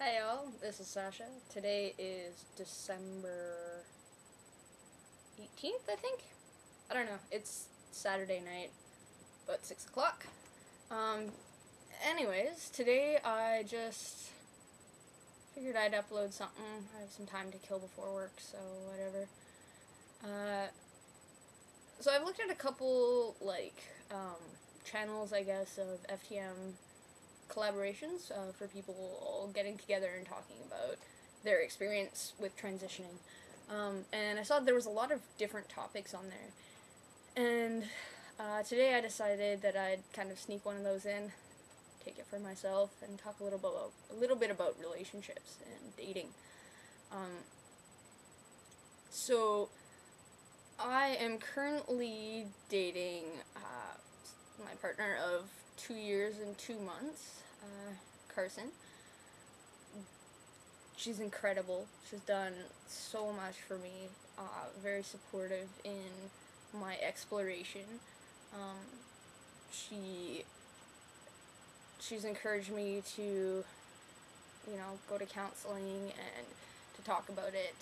Hey y'all, this is Sasha. Today is December 18th, I think? I don't know. It's Saturday night, but 6 o'clock. Um, anyways, today I just figured I'd upload something. I have some time to kill before work, so whatever. Uh, so I've looked at a couple, channels, I guess, of FTM collaborations for people all getting together and talking about their experience with transitioning. And I saw there was a lot of different topics on there. And today I decided that I'd kind of sneak one of those in, take it for myself, and talk a little bit about relationships and dating. Um, so I am currently dating my partner of 2 years and 2 months, Carson. She's incredible. She's done so much for me. Very supportive in my exploration. Um, she she's encouraged me to, go to counseling and to talk about it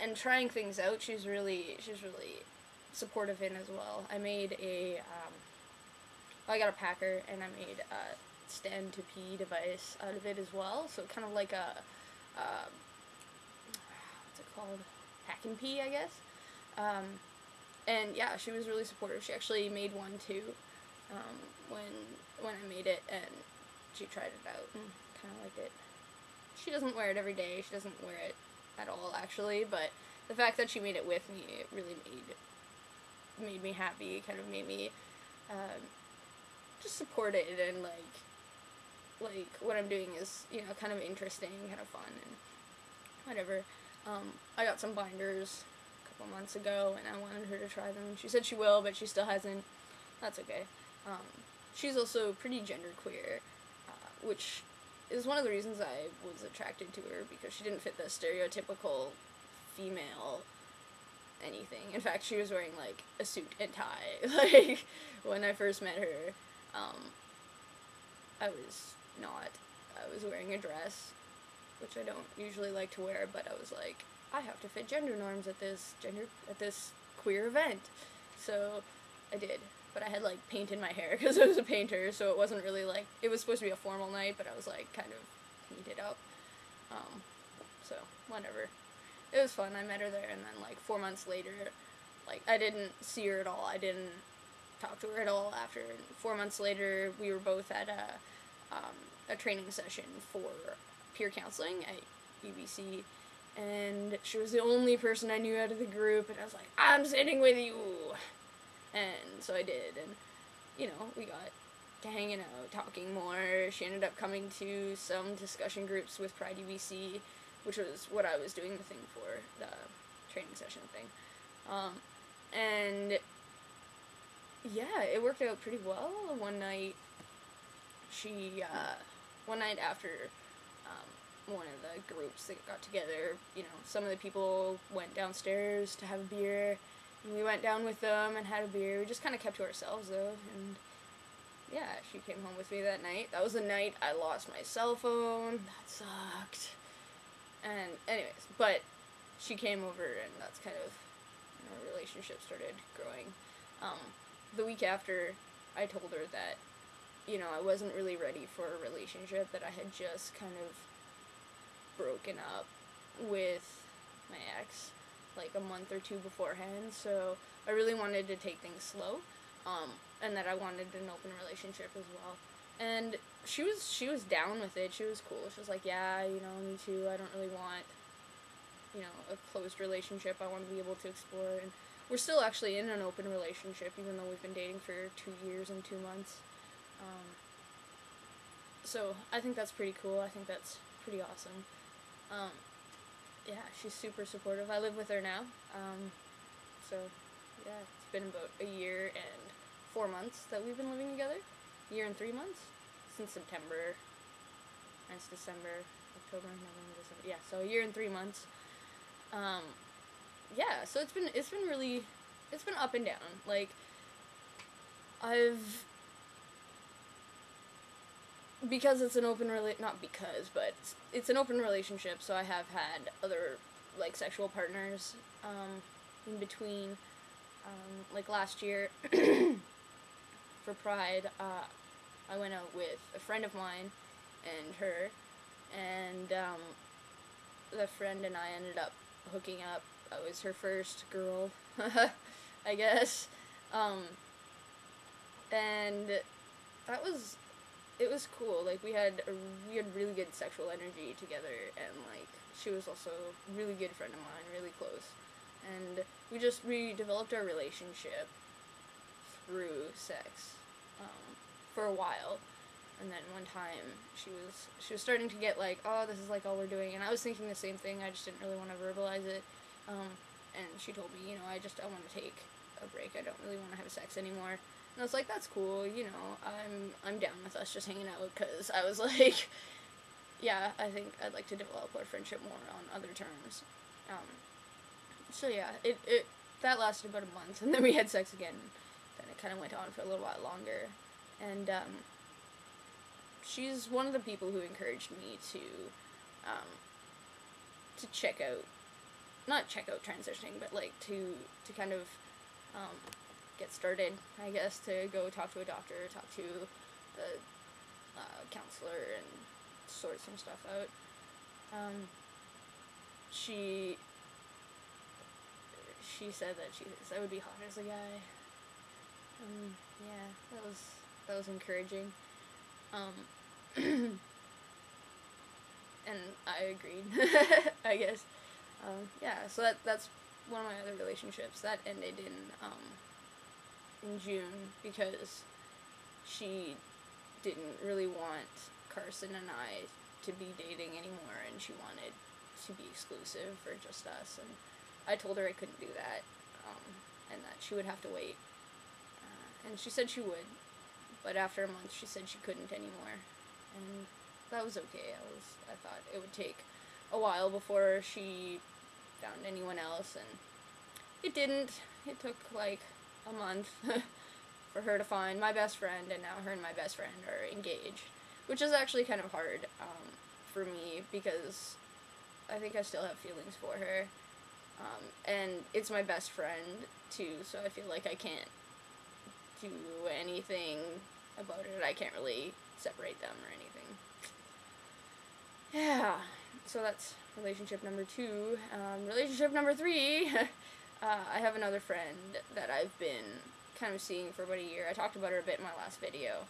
and trying things out. She's really supportive in as well. I got a packer and I made a stand to pee device out of it as well. So kind of like what's it called? Pack and pee, I guess. Um, and yeah, she was really supportive. She actually made one too when I made it, and she tried it out and kind of liked it. She doesn't wear it every day. She doesn't wear it at all, actually. But the fact that she made it with me, it really made me happy. It kind of made me just support it, and like what I'm doing is kind of interesting, kind of fun, and whatever. I got some binders a couple months ago, and I wanted her to try them. She said she will, but she still hasn't. That's okay. Um, she's also pretty genderqueer, which is one of the reasons I was attracted to her, because she didn't fit the stereotypical female anything. In fact, she was wearing like a suit and tie. Like when I first met her, I was not. I was wearing a dress, which I don't usually like to wear, but I was like, I have to fit gender norms at this queer event, so I did. But I had like painted my hair because I was a painter, so it wasn't really like it was supposed to be a formal night, but I was like kind of painted up. Um, so whatever. It was fun. I met her there, and then like 4 months later, like I didn't see her at all. I didn't talk to her at all after. And 4 months later, we were both at a training session for peer counseling at UBC, and she was the only person I knew out of the group, and I was like, I'm sitting with you, and so I did, and we got to hanging out, talking more. She ended up coming to some discussion groups with Pride UBC, which was what I was doing the thing for, the training session thing, and yeah, it worked out pretty well. She, one night after one of the groups that got together, some of the people went downstairs to have a beer, and we went down with them and had a beer. We just kind of kept to ourselves, though, and yeah, she came home with me that night. That was the night I lost my cell phone. That sucked. And anyways, but she came over, and that's kind of our relationship started growing. The week after, I told her that I wasn't really ready for a relationship, that I had just kind of broken up with my ex like a month or two beforehand, so I really wanted to take things slow, and that I wanted an open relationship as well. And she was down with it. She was cool. She was like, yeah, me too. I don't really want a closed relationship. I want to be able to explore, and we're still actually in an open relationship, even though we've been dating for 2 years and 2 months. So I think that's pretty cool. I think that's pretty awesome. Um, yeah, she's super supportive. I live with her now. So yeah, it's been about a year and 4 months that we've been living together. A year and 3 months since September. And it's December, October, November, December. Yeah, so a year and 3 months. Yeah, so it's been up and down. Like I've because it's an open not because, but it's an open relationship, so I have had other, like, sexual partners, in between, like, last year, for Pride, I went out with a friend of mine and her, and, the friend and I ended up hooking up. I was her first girl, I guess, and that was, it was cool. Like, we had really good sexual energy together, and, like, she was also a really good friend of mine, really close, and we developed our relationship through sex, for a while, and then one time she was starting to get like, oh, this is like all we're doing, and I was thinking the same thing. I just didn't really want to verbalize it, and she told me, you know, I want to take a break. I don't really want to have sex anymore. And I was like, that's cool, you know, I'm down with us just hanging out, because I was like, yeah, I think I'd like to develop our friendship more on other terms. So yeah, it that lasted about a month, and then we had sex again. Then it kind of went on for a little while longer, and she's one of the people who encouraged me to check out, not check out transitioning, but like to kind of get started, I guess, to go talk to a doctor, talk to a counselor, and sort some stuff out. She said that she thinks I would be hot as a guy. Yeah, that was encouraging. And I agreed, I guess. Yeah, so that's one of my other relationships. That ended in June, because she didn't really want Carson and I to be dating anymore, and she wanted to be exclusive for just us, and I told her I couldn't do that, and that she would have to wait, and she said she would, but after a month she said she couldn't anymore, and that was okay. I thought it would take a while before she found anyone else, and it didn't. It took like a month for her to find my best friend, and now her and my best friend are engaged, which is actually kind of hard for me, because I think I still have feelings for her, and it's my best friend too, so I feel like I can't do anything about it. I can't really separate them or anything. Yeah, so that's relationship number 2. Relationship number 3, I have another friend that I've been kind of seeing for about a year. I talked about her a bit in my last video,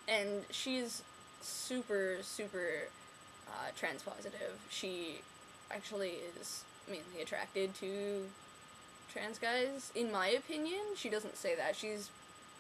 and she's super, super trans-positive. She actually is mainly attracted to trans guys, in my opinion. She doesn't say that. She's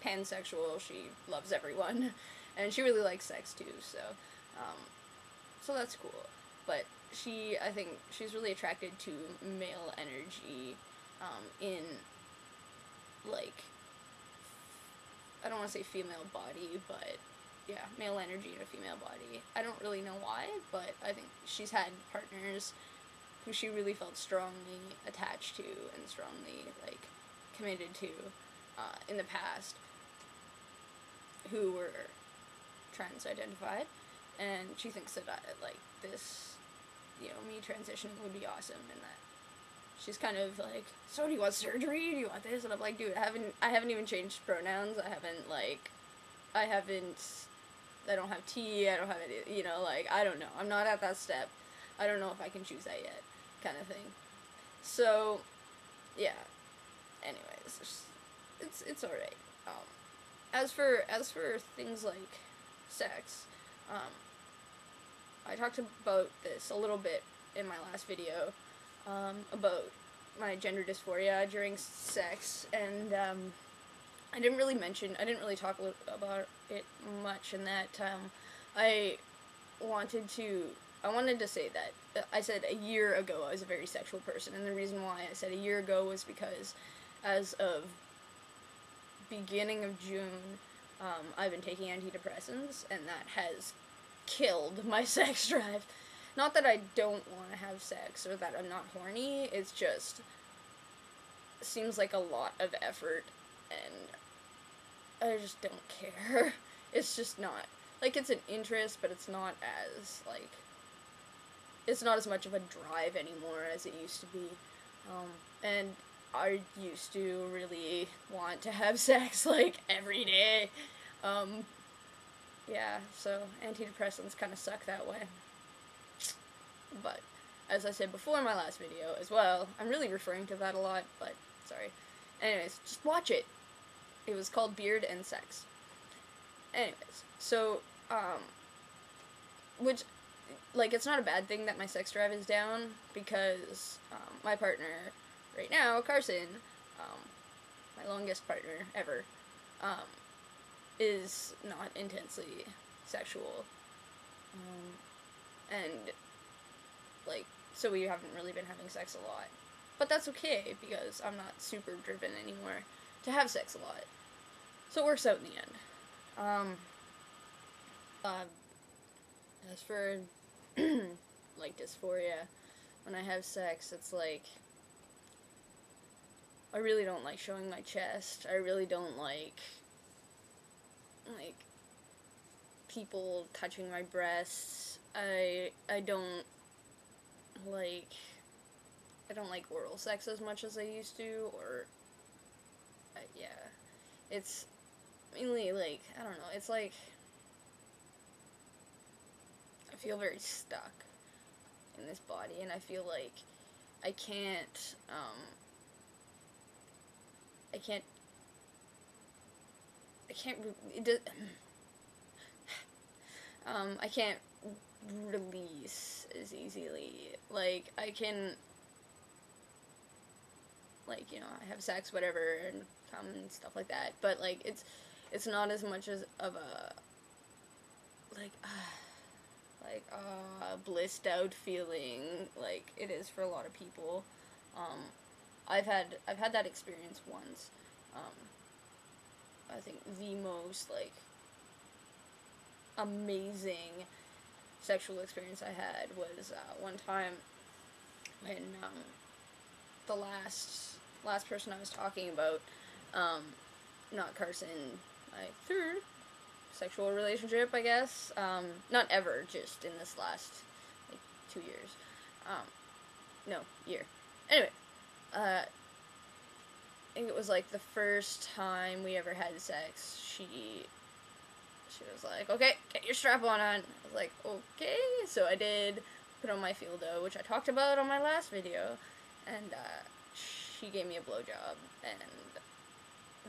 pansexual. She loves everyone, and she really likes sex too, so that's cool. But I think she's really attracted to male energy, in, like, I don't want to say female body, but yeah, male energy in a female body. I don't really know why, but I think she's had partners who she really felt strongly attached to and strongly, like, committed to, in the past, who were trans-identified, and she thinks that, like, this, you know, me transitioning would be awesome, and that she's kind of like, so do you want surgery? Do you want this? And I'm like, dude, I haven't even changed pronouns. I don't have T, I don't have any, you know, like, I don't know. I'm not at that step. I don't know if I can choose that yet, kind of thing. So, yeah. Anyways, it's alright. As for things like sex, I talked about this a little bit in my last video, about my gender dysphoria during sex, and I didn't really talk about it much, in that I wanted to say that I said a year ago I was a very sexual person, and the reason why I said a year ago was because as of beginning of June, I've been taking antidepressants, and that has killed my sex drive. Not that I don't want to have sex or that I'm not horny, it's just seems like a lot of effort, and I just don't care. it's just not. Like, it's an interest, but it's not as, like, it's not as much of a drive anymore as it used to be. And I used to really want to have sex, like, every day. Yeah, so antidepressants kind of suck that way. But, as I said before in my last video as well, I'm really referring to that a lot, but sorry. Anyways, just watch it. It was called Beard and Sex. Anyways, so, which, like, it's not a bad thing that my sex drive is down, because, my partner right now, Carson, my longest partner ever, is not intensely sexual, and, like, so we haven't really been having sex a lot. But that's okay, because I'm not super driven anymore to have sex a lot. So it works out in the end. As for, like, dysphoria, when I have sex, it's like, I really don't like showing my chest. I really don't like, people touching my breasts. I don't like oral sex as much as I used to, or, yeah. It's mainly, like, I don't know, it's like, I feel very stuck in this body, and I feel like I can't, I can't release as easily. Like, I can, like, you know, I have sex, whatever, and come and stuff like that, but, like, it's not as much as of a, like, blissed out feeling like it is for a lot of people. I've had that experience once. I think the most, like, amazing sexual experience I had was, one time when, the last person I was talking about, not Carson, my third sexual relationship, I guess, not ever, just in this last, like, 2 years, no, year. Anyway, I think it was, like, the first time we ever had sex, she was like, okay, get your strap-on on. I was like, okay, so I did, put on my Fieldo, which I talked about on my last video, and, she gave me a blowjob, and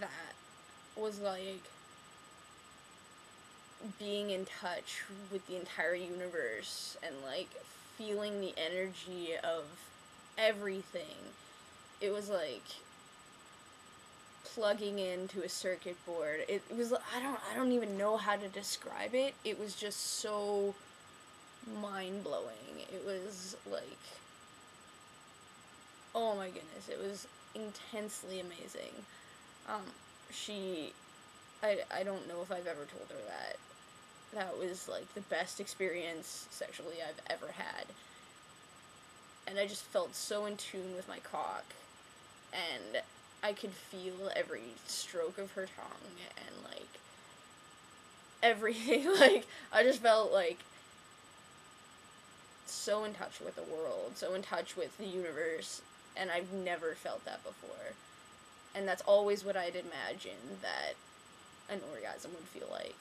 that was, like, being in touch with the entire universe, and, like, feeling the energy of everything. It was, like, plugging into a circuit board. It was, I don't even know how to describe it. It was just so mind-blowing. It was, like, oh my goodness, it was intensely amazing. I don't know if I've ever told her that. That was, like, the best experience sexually I've ever had. And I just felt so in tune with my cock, and I could feel every stroke of her tongue, and, like, everything. Like, I just felt, like, so in touch with the world, so in touch with the universe, and I've never felt that before. And that's always what I'd imagined that an orgasm would feel like.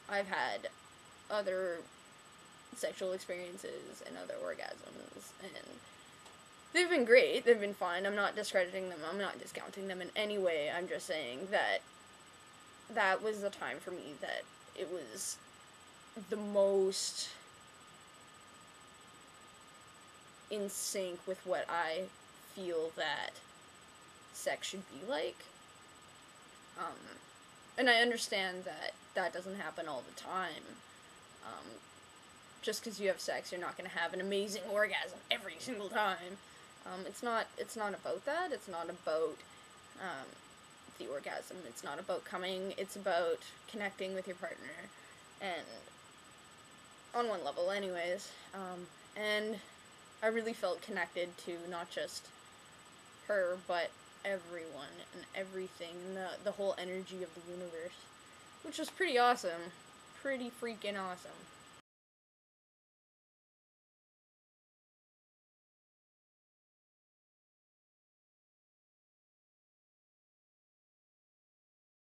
I've had other sexual experiences and other orgasms, and they've been great, they've been fine, I'm not discrediting them, I'm not discounting them in any way, I'm just saying that that was the time for me that it was the most in sync with what I feel that sex should be like. And I understand that that doesn't happen all the time. Just because you have sex, you're not going to have an amazing orgasm every single time. It's not about that. It's not about the orgasm. It's not about coming. It's about connecting with your partner, and on one level, anyways. And I really felt connected to not just her, but everyone and everything and the whole energy of the universe, which was pretty awesome. Pretty freaking awesome.